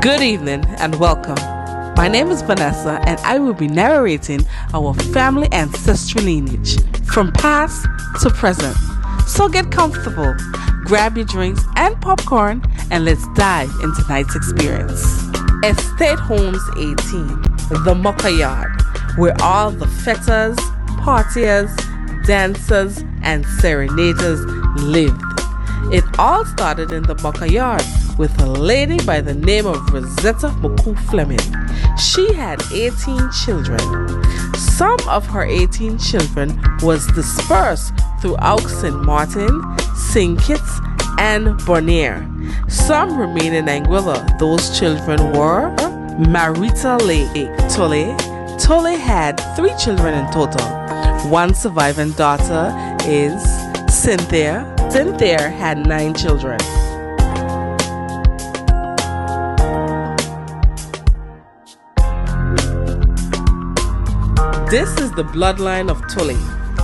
Good evening and welcome. My name is Vanessa and I will be narrating our family ancestry lineage from past to present. So get comfortable, grab your drinks and popcorn, and let's dive into tonight's experience. Estate Homes 18, the Mucker Yard, where all the fetters, partiers, dancers, and serenaders lived. It all started in the Mucker Yard with a lady by the name of Rosetta McCoo Fleming. She had 18 children. Some of her 18 children was dispersed throughout St. Martin, St. Kitts, and Bonaire. Some remain in Anguilla. Those children were Marita Lake Tolle. Tolle had 3 children in total. One surviving daughter is Cynthia. Cynthia had 9 children. This is the bloodline of Tolle.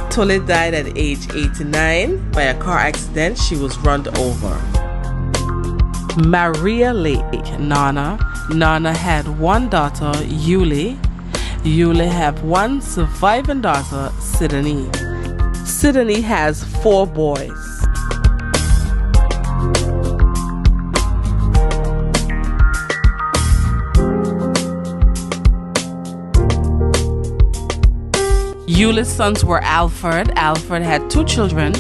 Tolle died at age 89 by a car accident. She was run over. Maria Lake Nana. Nana had 1 daughter, Yuli. Yuli had 1 surviving daughter, Sydney. Sydney has 4 boys. Yuli's sons were Alfred. Alfred had 2 children,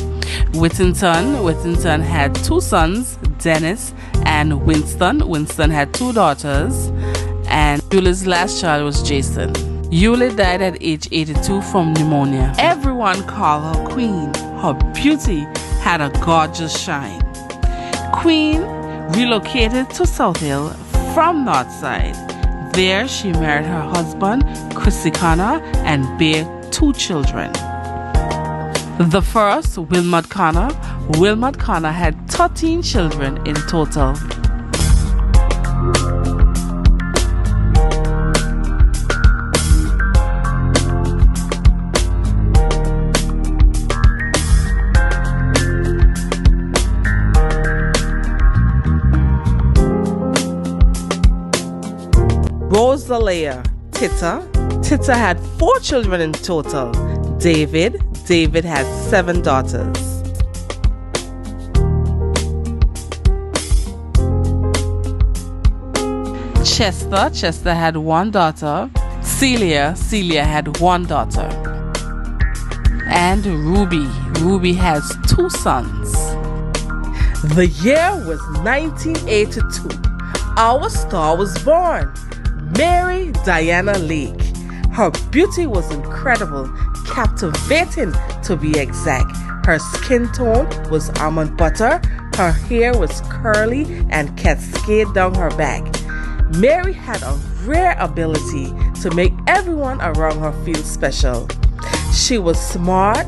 Whittington. Whittington had 2 sons, Dennis and Winston. Winston had 2 daughters, and Yuli's last child was Jason. Yuli died at age 82 from pneumonia. Everyone called her Queen. Her beauty had a gorgeous shine. Queen relocated to South Hill from Northside. There she married her husband, Chrissy Connor, and bare 2 children. The first, Wilmot Connor. Wilmot Connor had 13 children in total. Rosalia Titta. Titta had 4 children in total. David had 7 daughters. Chester had 1 daughter. Celia had 1 daughter. And Ruby has 2 sons. The year was 1982. Our star was born, Mary Diana Lake. Her beauty was incredible, captivating to be exact. Her skin tone was almond butter, her hair was curly and cascade down her back. Mary had a rare ability to make everyone around her feel special. She was smart,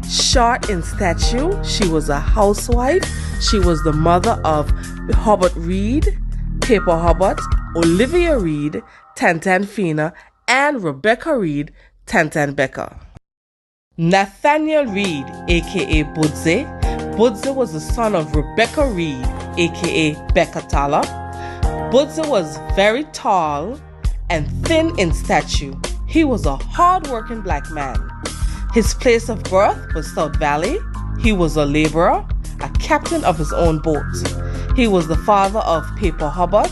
short in stature, she was a housewife, she was the mother of Hubert Reid, Paper Hubert, Olivia Reid, Tantan Fina, and Rebecca Reid, Tantan Becker. Nathaniel Reid, aka Budze. Budze was the son of Rebecca Reid, aka Becca Tala. Budze was very tall and thin in stature. He was a hard-working black man. His place of birth was South Valley. He was a laborer, a captain of his own boat. He was the father of Paper Hubbard,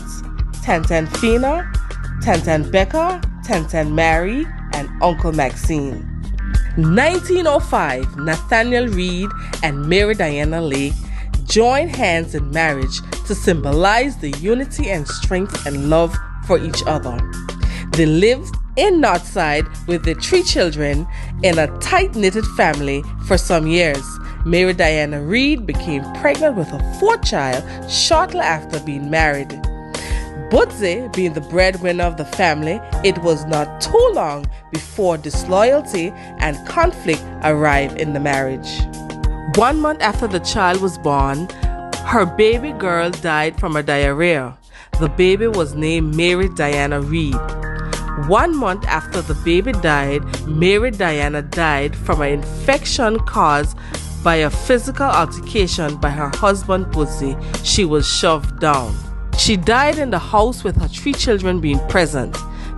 Tantan Fina, Tantan Becker, Tantan Mary, and Uncle Maxine. 1905, Nathaniel Reid and Mary Diana Lake joined hands in marriage to symbolize the unity and strength and love for each other. They lived in Northside with their 3 children in a tight-knitted family for some years. Mary Diana Reid became pregnant with her 4th child shortly after being married. Budze being the breadwinner of the family, it was not too long before disloyalty and conflict arrived in the marriage. 1 month after the child was born, her baby girl died from a diarrhea. The baby was named Mary Diana Reid. 1 month after the baby died, Mary Diana died from an infection caused by a physical altercation by her husband Budze. She was shoved down. She died in the house with her 3 children being present.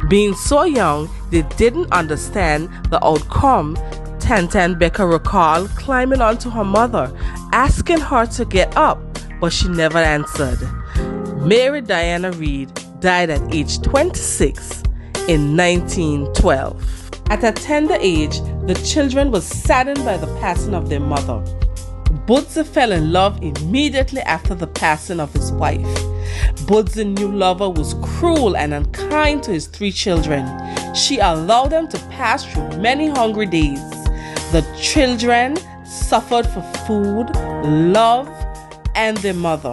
Being so young, they didn't understand the outcome. Tantan Becca recalled climbing onto her mother, asking her to get up, but she never answered. Mary Diana Reid died at age 26 in 1912. At a tender age, the children were saddened by the passing of their mother. Budze fell in love immediately after the passing of his wife. Budze's new lover was cruel and unkind to his 3 children. She allowed them to pass through many hungry days. The children suffered for food, love, and their mother.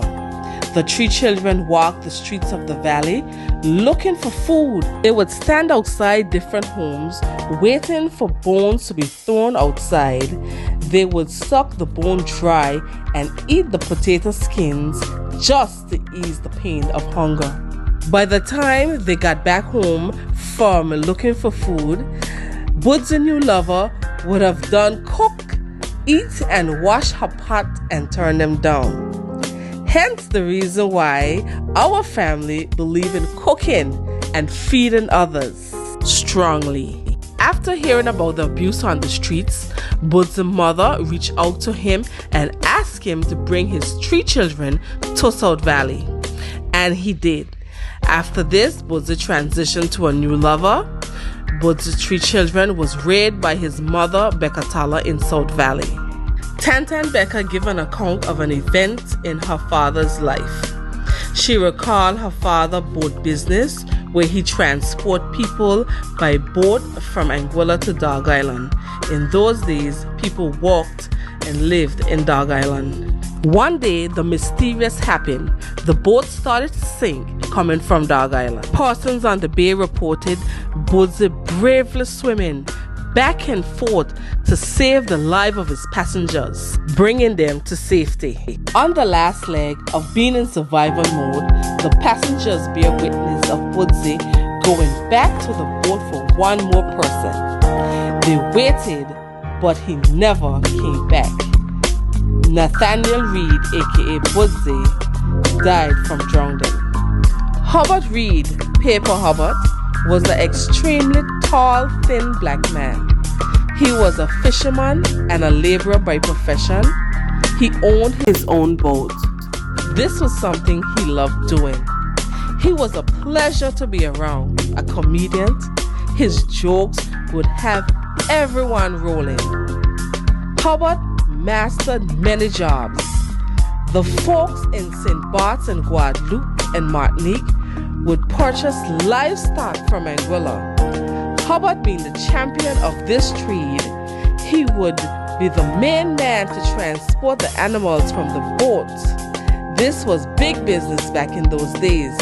The 3 children walked the streets of the valley looking for food. They would stand outside different homes waiting for bones to be thrown outside. They would suck the bone dry and eat the potato skins just to ease the pain of hunger. By the time they got back home from looking for food, Budze's new lover would have done cook, eat, and wash her pot and turn them down. Hence the reason why our family believe in cooking and feeding others strongly. After hearing about the abuse on the streets, Budze's mother reached out to him and asked him to bring his 3 children to South Valley. And he did. After this, Budze transitioned to a new lover. Budze's 3 children was reared by his mother, Becca Tala, in South Valley. Tantan Becca gave an account of an event in her father's life. She recalled her father boat business, where he transport people by boat from Anguilla to Dog Island. In those days, people walked and lived in Dog Island. One day, the mysterious happened. The boat started to sink coming from Dog Island. Persons on the bay reported Budze bravely swimming back and forth to save the life of his passengers, bringing them to safety. On the last leg of being in survival mode, the passengers bear witness of Budze going back to the boat for one more person. They waited, but he never came back. Nathaniel Reid, aka Budze, died from drowning. Hubbard Reid, Paper Hubbard, was an extremely tall, thin black man. He was a fisherman and a laborer by profession. He owned his own boat. This was something he loved doing. He was a pleasure to be around, a comedian. His jokes would have everyone rolling. Hubbard mastered many jobs. The folks in St. Bart's and Guadeloupe and Martinique would purchase livestock from Anguilla. Hubbard being the champion of this trade, he would be the main man to transport the animals from the boat. This was big business back in those days.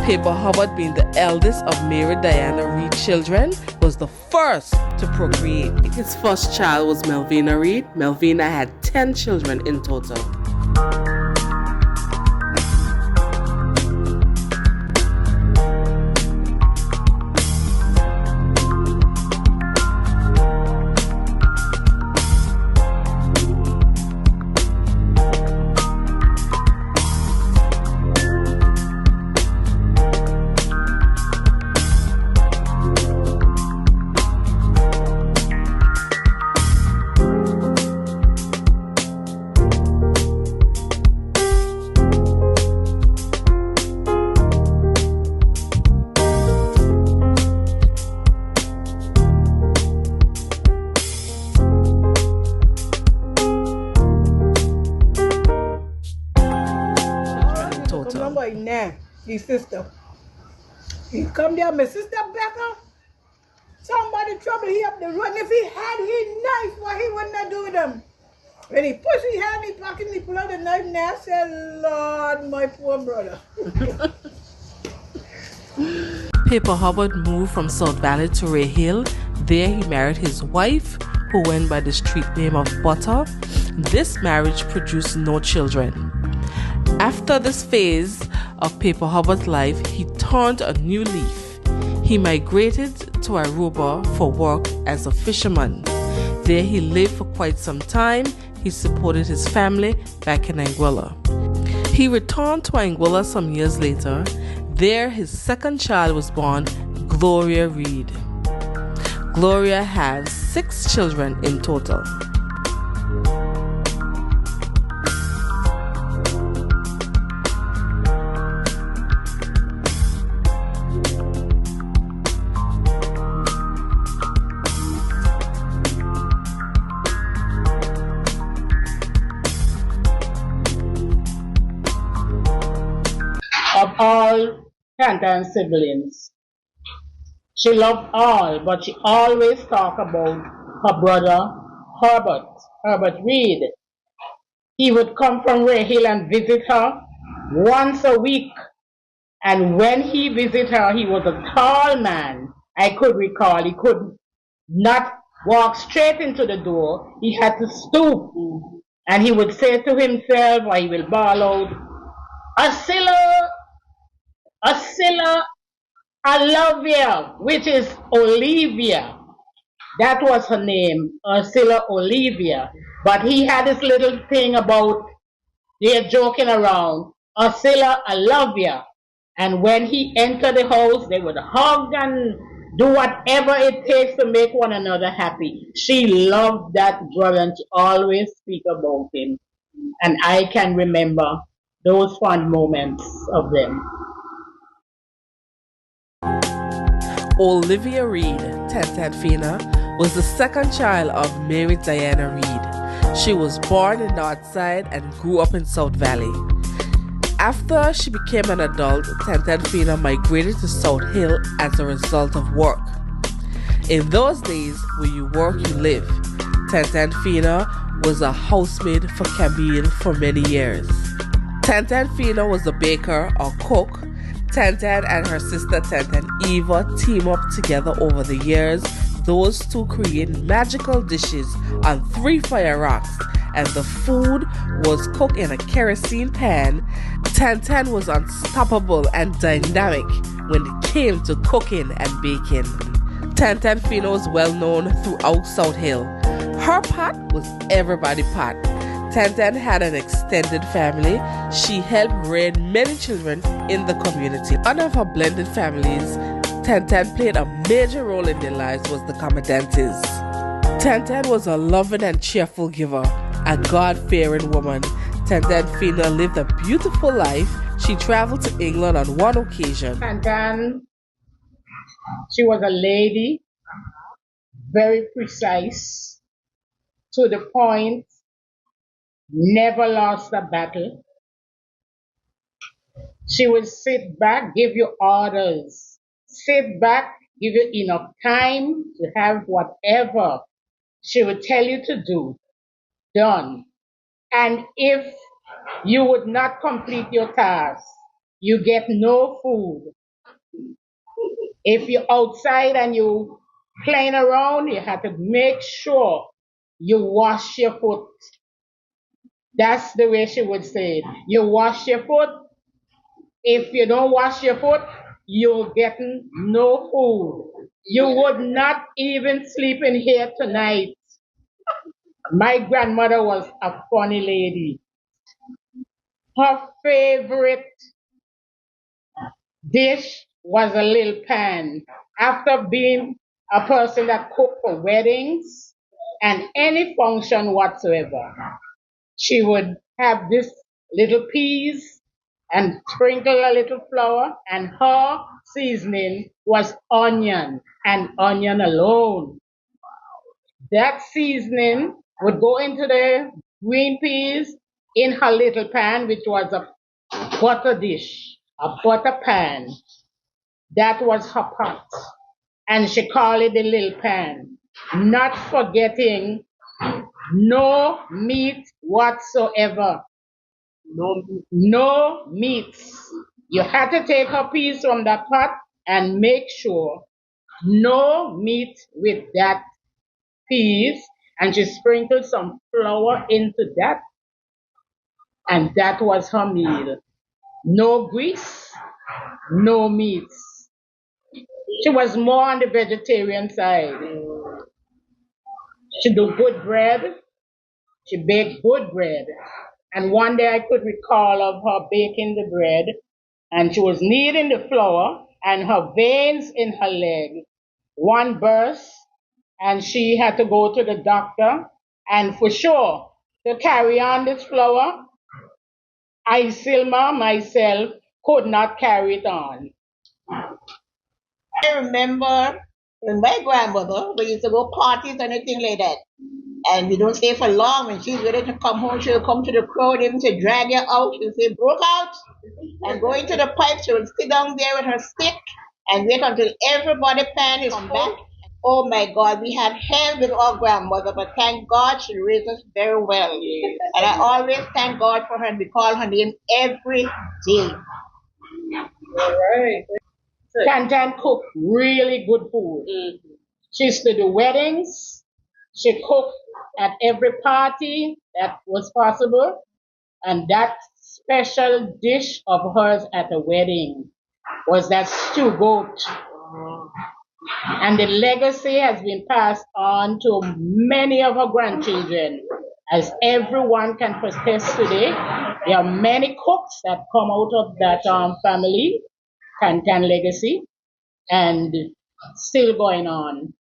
Paper Hubbard, being the eldest of Mary Diana Reid children, was the first to procreate. His first child was Melvina Reid. Melvina had 10 children in total. His sister. He come there, my sister Becca. Somebody trouble he up the road. And if he had his knife, what he would not do with them? When he push his hand in his pocket and he pull out the knife and I said, Lord, my poor brother. Paper Hubbard moved from South Valley to Ray Hill. There he married his wife, who went by the street name of Butter. This marriage produced no children. After this phase of Paper Hubbard's life, he turned a new leaf. He migrated to Aruba for work as a fisherman. There he lived for quite some time. He supported his family back in Anguilla. He returned to Angola some years later. There, his second child was born, Gloria Reid. Gloria has 6 children in total. Of all Tantan's siblings, she loved all, but she always talked about her brother Herbert Reid. He would come from Ray Hill and visit her once a week. And when he visited her, he was a tall man. I could recall he could not walk straight into the door. He had to stoop. And he would say to himself, or he will bawl out, Asila, I love you, which is Olivia. That was her name, Ursula Olivia. But he had this little thing about they're joking around. Ursula, I love you. And when he entered the house, they would hug and do whatever it takes to make one another happy. She loved that brother and she always speak about him. And I can remember those fond moments of them. Olivia Reid, Tantanfina, was the second child of Mary Diana Reid. She was born in Northside and grew up in South Valley. After she became an adult, Tantanfina migrated to South Hill as a result of work. In those days, when you work, you live. Tantanfina was a housemaid for Camille for many years. Tantanfina was a baker or cook. Tantan and her sister Tantan Eva team up together over the years. Those two create magical dishes on 3 fire rocks, and the food was cooked in a kerosene pan. Tantan was unstoppable and dynamic when it came to cooking and baking. Tantanfina was well known throughout South Hill. Her pot was everybody's pot. Tantan had an extended family. She helped raise many children in the community. One of her blended families, Tantan played a major role in their lives, was the Commandantes. Tantan was a loving and cheerful giver, a God-fearing woman. Tantanfina lived a beautiful life. She traveled to England on one occasion. Tantan, she was a lady, very precise, to the point, never lost a battle. She would sit back, give you orders, sit back, give you enough time to have whatever she would tell you to do, done. And if you would not complete your task, you get no food. If you're outside and you playing around, you have to make sure you wash your foot. That's the way she would say it. You wash your foot. If you don't wash your foot, you're getting no food. You would not even sleep in here tonight. My grandmother was a funny lady. Her favorite dish was a little pan. After being a person that cooked for weddings and any function whatsoever, she would have this little peas and sprinkle a little flour, and her seasoning was onion and onion alone. That seasoning would go into the green peas in her little pan, which was a butter dish, a butter pan. That was her pot. And she called it the little pan. Not forgetting no meat whatsoever. No meats. You had to take her piece from that pot and make sure no meat with that piece. And she sprinkled some flour into that. And that was her meal. No grease, no meats. She was more on the vegetarian side. She do good bread. She baked good bread. And one day I could recall of her baking the bread, and she was kneading the flour, and her veins in her leg, one burst, and she had to go to the doctor. And for sure, to carry on this flour, I, Silma, myself, could not carry it on. I remember when my grandmother, we used to go parties and anything like that. And we don't stay for long. When she's ready to come home, she'll come to the crowd, even to drag you out. She'll say, broke out, and go into the pipe. She will sit down there with her stick and wait until everybody pan is back. Oh my God, we had hell with our grandmother, but thank God she raised us very well. And I always thank God for her and we call her name every day. All right. Tantan cooked really good food. She used to do weddings. She cooked at every party that was possible. And that special dish of hers at a wedding was that stew goat. And the legacy has been passed on to many of her grandchildren. As everyone can attest today, there are many cooks that come out of that family, Tantan legacy, and still going on.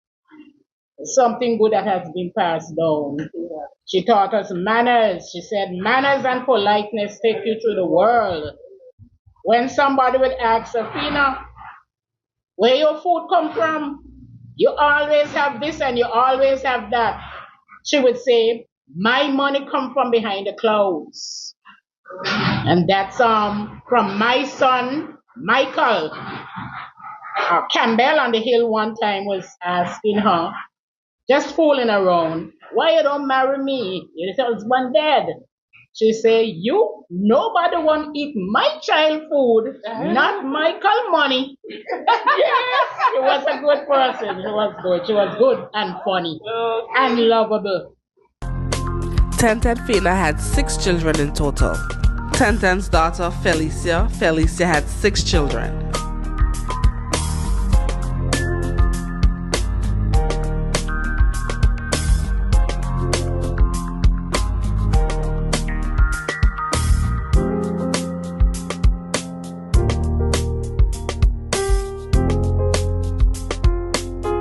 Something good that has been passed down. She taught us manners. She said, manners and politeness take you through the world. When somebody would ask, Safina, where your food come from? You always have this and you always have that. She would say, my money come from behind the clouds. And that's from my son, Michael. Campbell on the hill one time was asking her, just fooling around, why you don't marry me? Your husband dead. She say, you, nobody want eat my child food, not Michael money. Yes, she was a good person. She was good. She was good and funny and lovable. Tantan Fina had 6 children in total. Tantan's daughter Felicia had 6 children.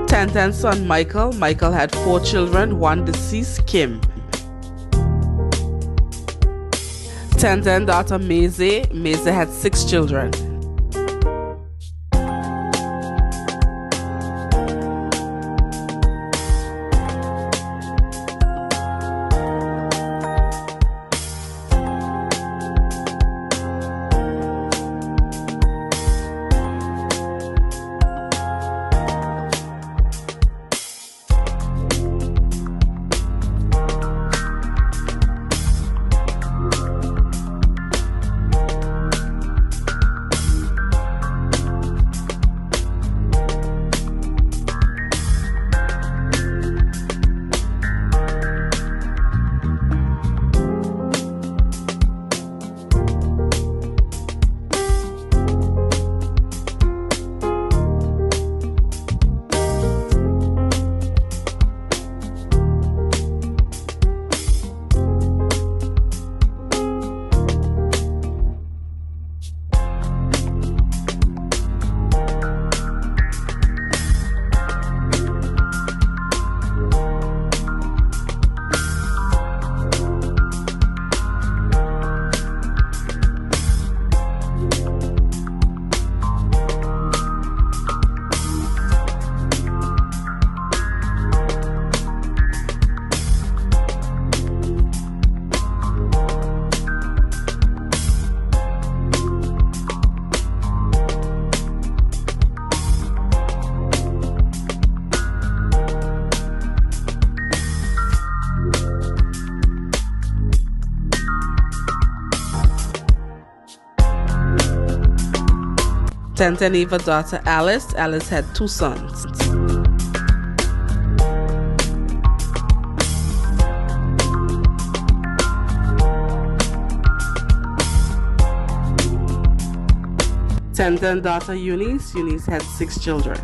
Tantan's son Michael had 4 children, one deceased, Kim. Tantan's daughter Maisie had 6 children. Tantan Eva's daughter Alice had 2 sons. Tantan's daughter Eunice had 6 children.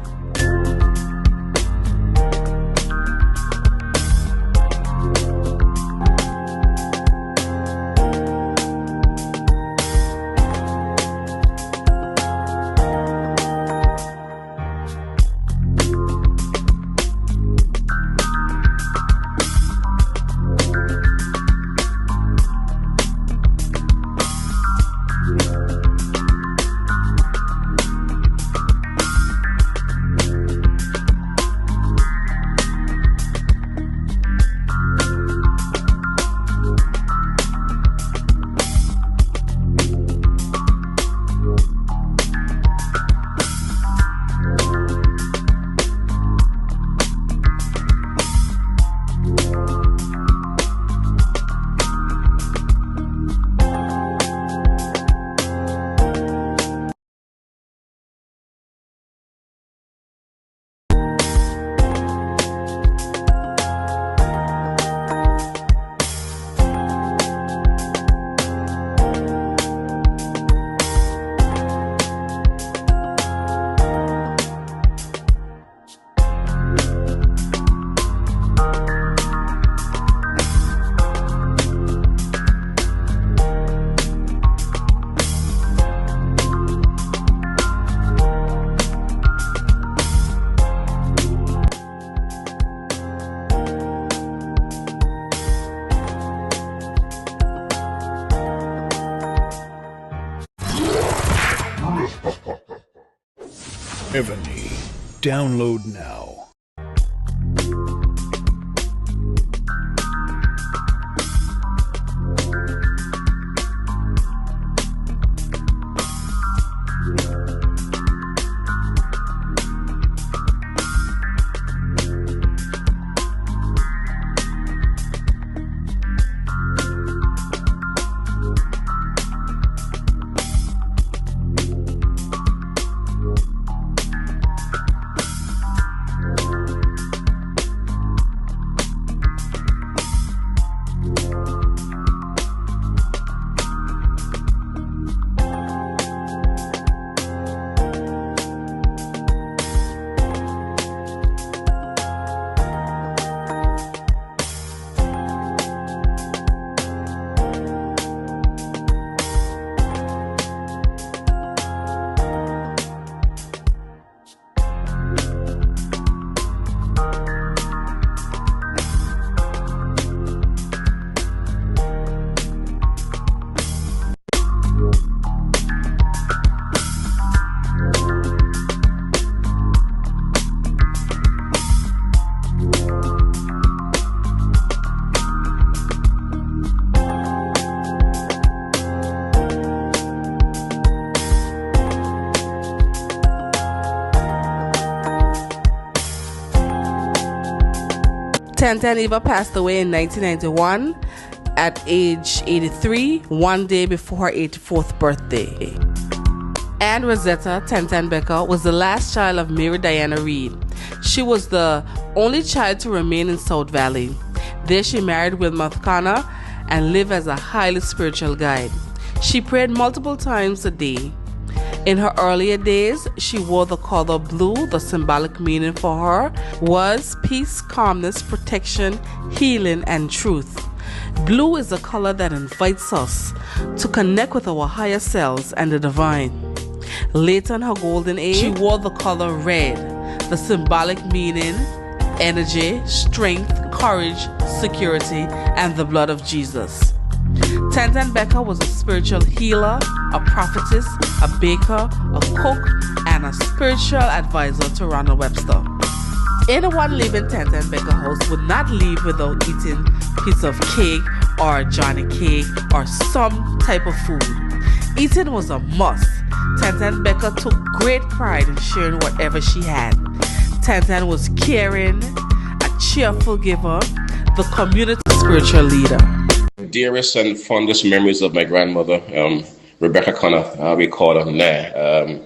Ebony. Download now. Tantan Eva passed away in 1991 at age 83, one day before her 84th birthday. And Rosetta Tantan Becker was the last child of Mary Diana Reid. She was the only child to remain in South Valley. There she married Will Mathkana and lived as a highly spiritual guide. She prayed multiple times a day. In her earlier days, she wore the color blue. The symbolic meaning for her was peace, calmness, protection, healing, and truth. Blue is a color that invites us to connect with our higher selves and the divine. Later in her golden age, she wore the color red. The symbolic meaning, energy, strength, courage, security, and the blood of Jesus. Tantan Becker was a spiritual healer, a prophetess, a baker, a cook, and a spiritual advisor to Ronald Webster. Anyone leaving Tantan Becker house would not leave without eating a piece of cake or Johnny cake or some type of food. Eating was a must. Tantan Becker took great pride in sharing whatever she had. Tantan was caring, a cheerful giver, the community spiritual leader. Dearest and fondest memories of my grandmother, Rebecca Connor, we call her Nah.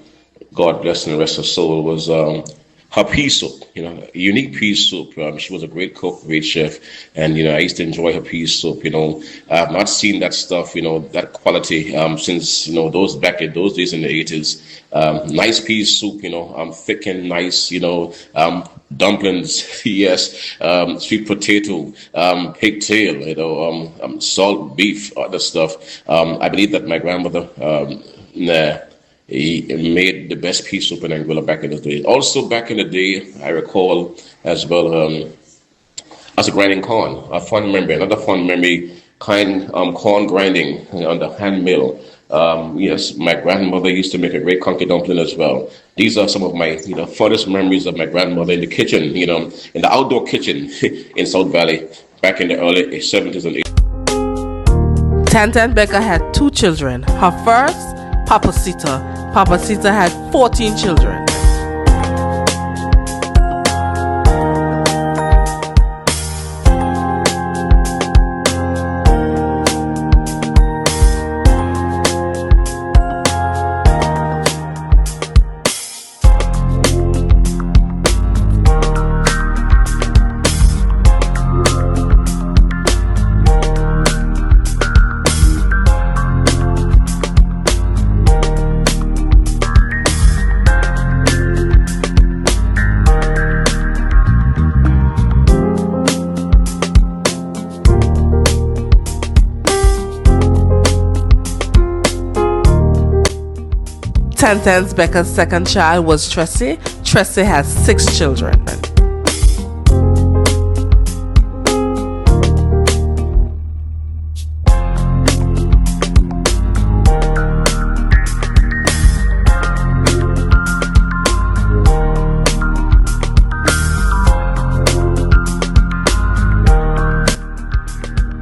God bless and rest her soul, was her pea soup, a unique pea soup. She was a great cook, great chef, and I used to enjoy her pea soup. I've not seen that stuff, that quality since those back in those days in the 80s. Nice pea soup, thick and nice, dumplings, yes, sweet potato, pigtail, salt beef, other stuff. I believe that my grandmother, he made the best pea soup in Anguilla back in the day. Also, back in the day, I recall as well as grinding corn. A fun memory, another fun memory, corn grinding on the hand mill. Yes, my grandmother used to make a great conky dumpling as well. These are some of my fondest memories of my grandmother in the kitchen, in the outdoor kitchen in South Valley back in the early 70s and 80s. Tantan Becker had 2 children. Her first, Papacita. Papacita had 14 children. Tantan Becker's second child was Tressie. Tressie has 6 children.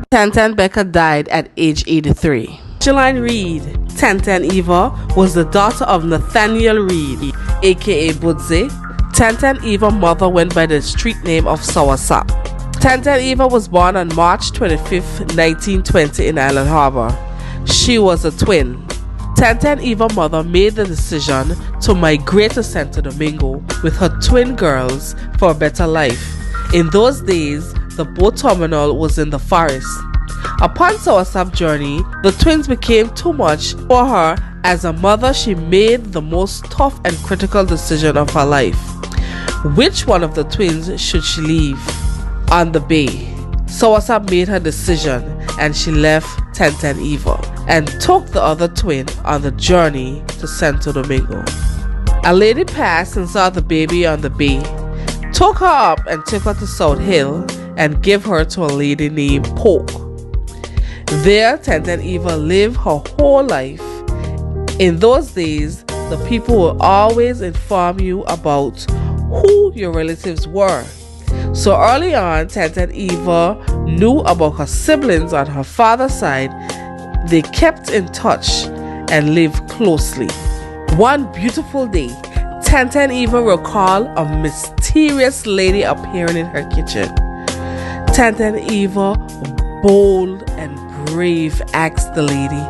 Tantan Becker died at age 83. Evangeline Reid, Tantan Eva, was the daughter of Nathaniel Reid, aka Budze. Tantan Eva's mother went by the street name of Soursop. Tantan Eva was born on March 25, 1920 in Island Harbor. She was a twin. Tantan Eva's mother made the decision to migrate to Santo Domingo with her twin girls for a better life. In those days, the boat terminal was in the forest. Upon Soursop's journey, the twins became too much for her. As a mother, she made the most tough and critical decision of her life. Which one of the twins should she leave on the bay? Soursop made her decision and she left Tantan Eva and took the other twin on the journey to Santo Domingo. A lady passed and saw the baby on the bay, took her up and took her to South Hill and gave her to a lady named Polk. There, Tantan Eva lived her whole life. In those days, the people will always inform you about who your relatives were. So early on, Tantan Eva knew about her siblings on her father's side. They kept in touch and lived closely. One beautiful day, Tantan Eva recalled a mysterious lady appearing in her kitchen. Tantan Eva, bold and brave, asked the lady,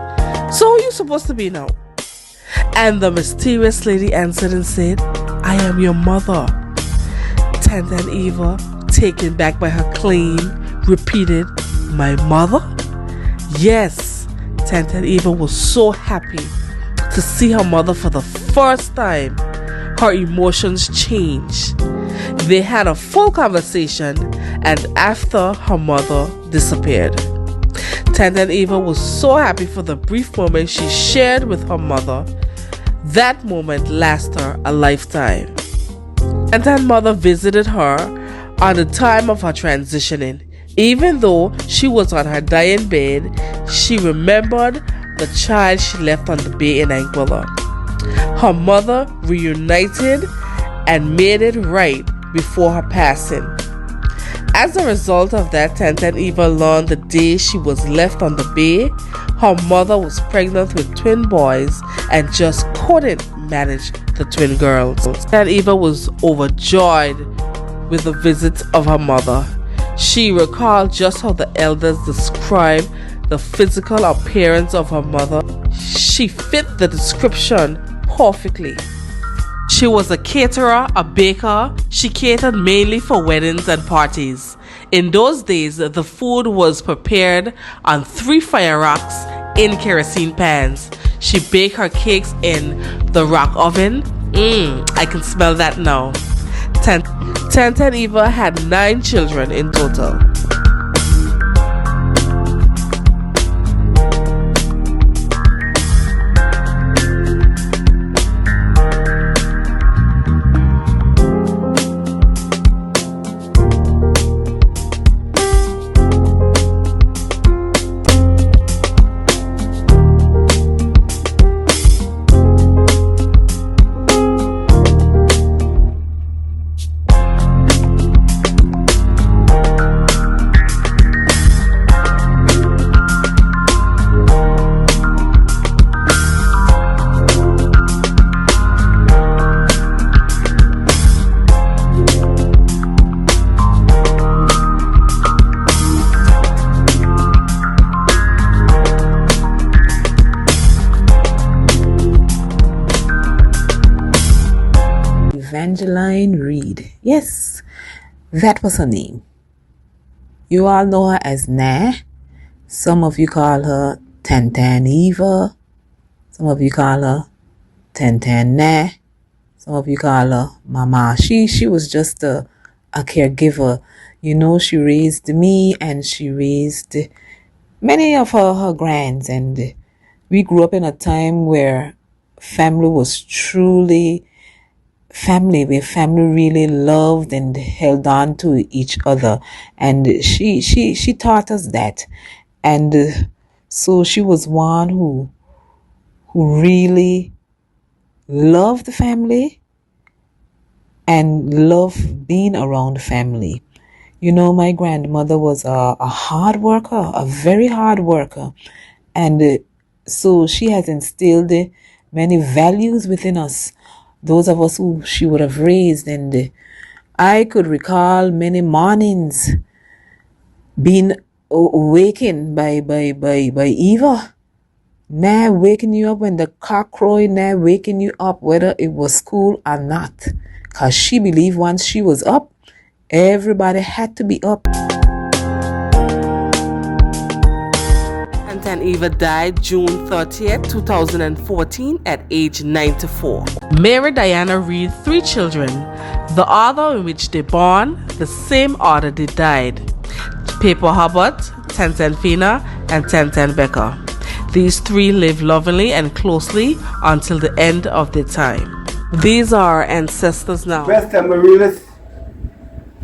"So who are you supposed to be now?" And the mysterious lady answered and said, "I am your mother." Tantan Eva, taken back by her claim, repeated, "My mother?" Yes, Tantan Eva was so happy to see her mother for the first time. Her emotions changed. They had a full conversation, and after, her mother disappeared. Tantan Eva was so happy for the brief moment she shared with her mother. That moment lasted her a lifetime. Tantan's mother visited her on the time of her transitioning. Even though she was on her dying bed, she remembered the child she left on the bay in Anguilla. Her mother reunited and made it right before her passing. As a result of that, Tantan Eva learned the day she was left on the bay, her mother was pregnant with twin boys and just couldn't manage the twin girls. Tantan Eva was overjoyed with the visit of her mother. She recalled just how the elders described the physical appearance of her mother. She fit the description perfectly. She was a caterer, a baker. She catered mainly for weddings and parties. In those days, the food was prepared on 3 fire rocks in kerosene pans. She baked her cakes in the rock oven. I can smell that now. Tantan Eva had 9 children in total. Evangeline Reid. Yes, that was her name. You all know her as Nah. Some of you call her Tantan Eva. Some of you call her Tantan Nah. Some of you call her Mama. She was just a caregiver. You know, she raised me and she raised many of her grands. And we grew up in a time where family was truly family, where family really loved and held on to each other. And she taught us that. And so she was one who really loved the family and loved being around the family. You know, my grandmother was a hard worker, a very hard worker. And so she has instilled many values within us, those of us who she would have raised. And I could recall many mornings being awakened by Eva. Now waking you up when the cock crowed, now waking you up whether it was school or not. Because she believed once she was up, everybody had to be up. And Eva died June 30th, 2014 at age 94. Mary Diana Reid 3 children. The order in which they born, the same order they died. Paper Hubbard, Tenten Fina, and Tenten Becker. These 3 lived lovingly and closely until the end of their time. These are our ancestors now. First time I realized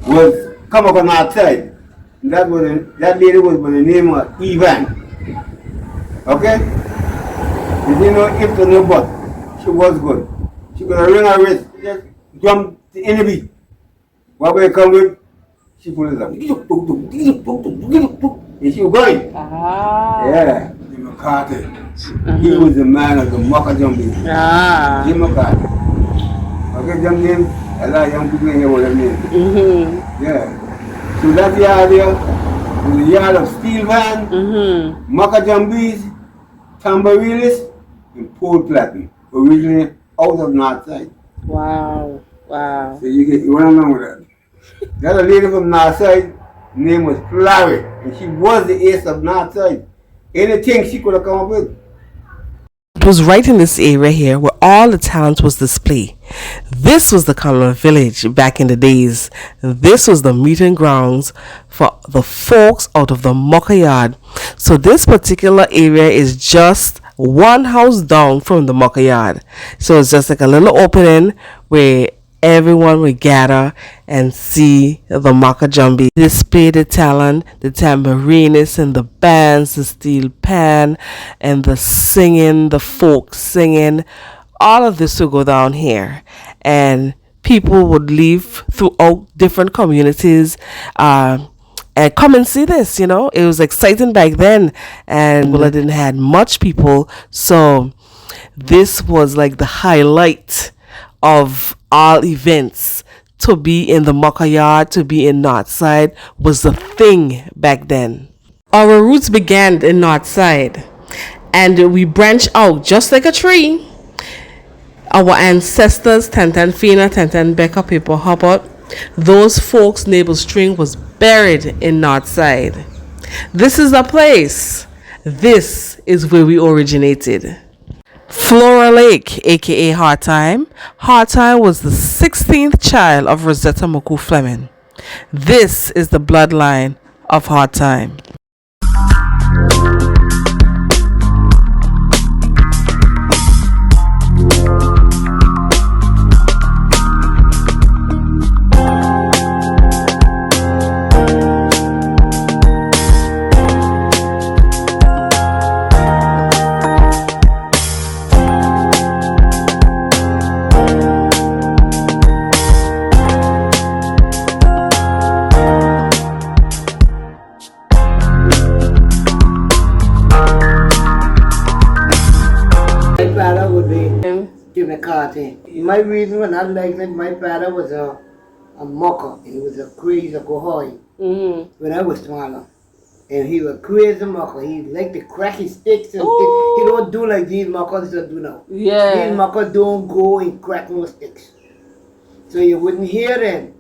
was come up on our side. That lady was by the name of Evan. Okay? You didn't know if to no but. She was good. She could ring her wrist, just jump the enemy. What will come with? She put it up. And she was going. Yeah. Jim McCarthy. He was the man of the Mocha jumping. Jim McCarthy. Okay, jump name. A lot of young people in here with that name. Yeah. So that's the idea. With the yard of steel van, Mocha jumbies, tambourilis, and pole platinum. Originally out of North Side. Wow. Wow. So you run along with that. The other lady from North Side, name was Florrie, and she was the ace of North Side. Anything she could have come up with. It was right in this area here where all the talent was displayed. This was the Commonwealth Village back in the days. This was the meeting grounds for the folks out of the Mucker Yard. So this particular area is just one house down from the Mucker Yard. So it's just like a little opening where everyone would gather and see the Maka Jumbi display the talent, the tambourinists and the bands, the steel pan and the singing, the folk singing. All of this would go down here, and people would leave throughout different communities and come and see this. You know, it was exciting back then, and well, I didn't had much people, so this was like the highlight of all events. To be in the Mucker Yard, to be in Northside was the thing back then. Our roots began in Northside, and we branched out just like a tree. Our ancestors, Tenten Fina, Tenten Becker, Paper Hubbard, those folks' navel string was buried in Northside. This is the place. This is where we originated. Flora Lake, aka Hard Time. Hard Time was the 16th child of Rosetta Moku Fleming. This is the bloodline of Hard Time. My reason when I liked it, my father was a mucker. He was a crazy Gohoy when I was smaller. And he was crazy mucker. He liked to crack his sticks. And he don't do like these muckers don't do now. Yeah. These muckers don't go and crack no sticks. So you wouldn't hear them.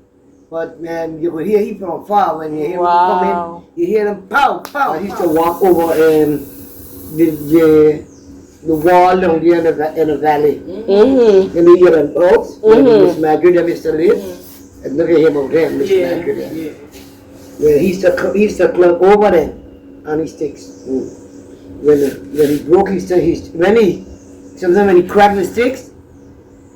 But man, you could hear him from far. When you hear him come in, you hear them pow, pow. I used to walk over the wall down there in the valley. And you hear them oaks, Miss Margaret and Mr. Liz. And look at him over there, Miss Margaret. Well, he used to climb over them on his sticks. When he broke his sticks, sometimes when he cracked the sticks,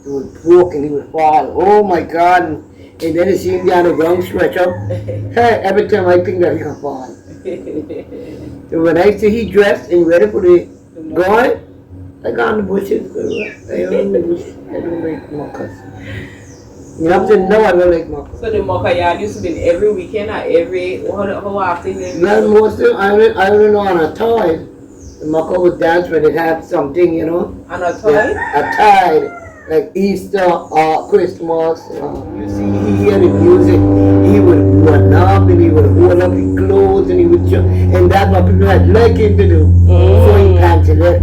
it would broke and he would fall. Oh my God. And then you see him down the ground stretch up. Hey, every time I think that he can fall. So when I see he dressed and ready for the going, I got in the bushes. I don't make muckers. You know, up to now I don't like Maka. So the Maka yard used to be every weekend or how often? Well, most of I don't know on a tide. The Maka would dance when it had something, you know. On a tide? Yeah, a tide. Like Easter or Christmas. You see, he hear the music. He would run up and he would hold up his clothes and he would jump. And that's what people had like him to do. So he panted it.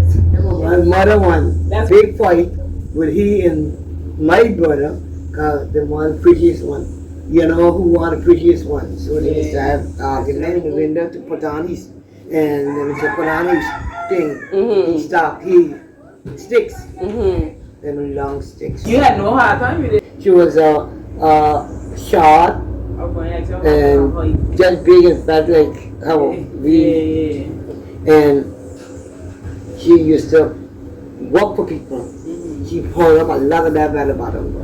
My mother won. That's big fight with he and my brother. Cause they want the prettiest one. You know who want the prettiest one. So they used to have argument in the window to put on his. And they would put on his thing. He stopped. He sticks. Them long sticks. You had no heart on you? She was short and just big and fat like how we. And she used to work for people. She pulled up a lot of that by the bottom.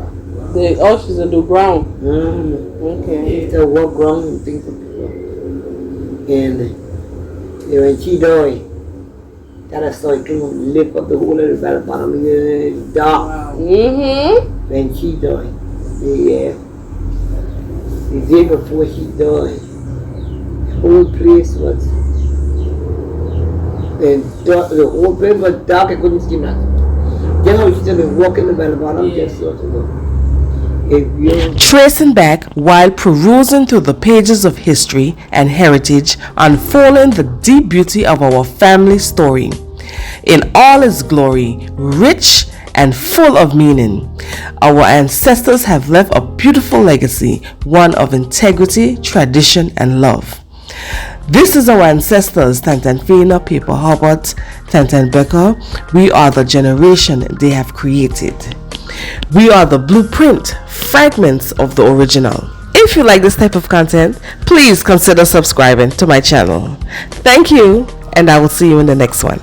She's a do ground. Okay. She work ground and things for people. And when she died, that I started to lift up the whole of the battle bottom in the dark. When she died. Yeah. The day before she died, the whole place was, and the whole place was dark, I couldn't see nothing. Then how she started walking the battle bottom, just sort of. Tracing back while perusing through the pages of history and heritage, unfolding the deep beauty of our family story in all its glory, rich and full of meaning. Our ancestors have left a beautiful legacy, one of integrity, tradition, and love. This is our ancestors, Tantan Fina, Paper Hubbard, Tantan Becker. We are the generation they have created. We are the blueprint, fragments of the original. If you like this type of content, please consider subscribing to my channel. Thank you, and I will see you in the next one.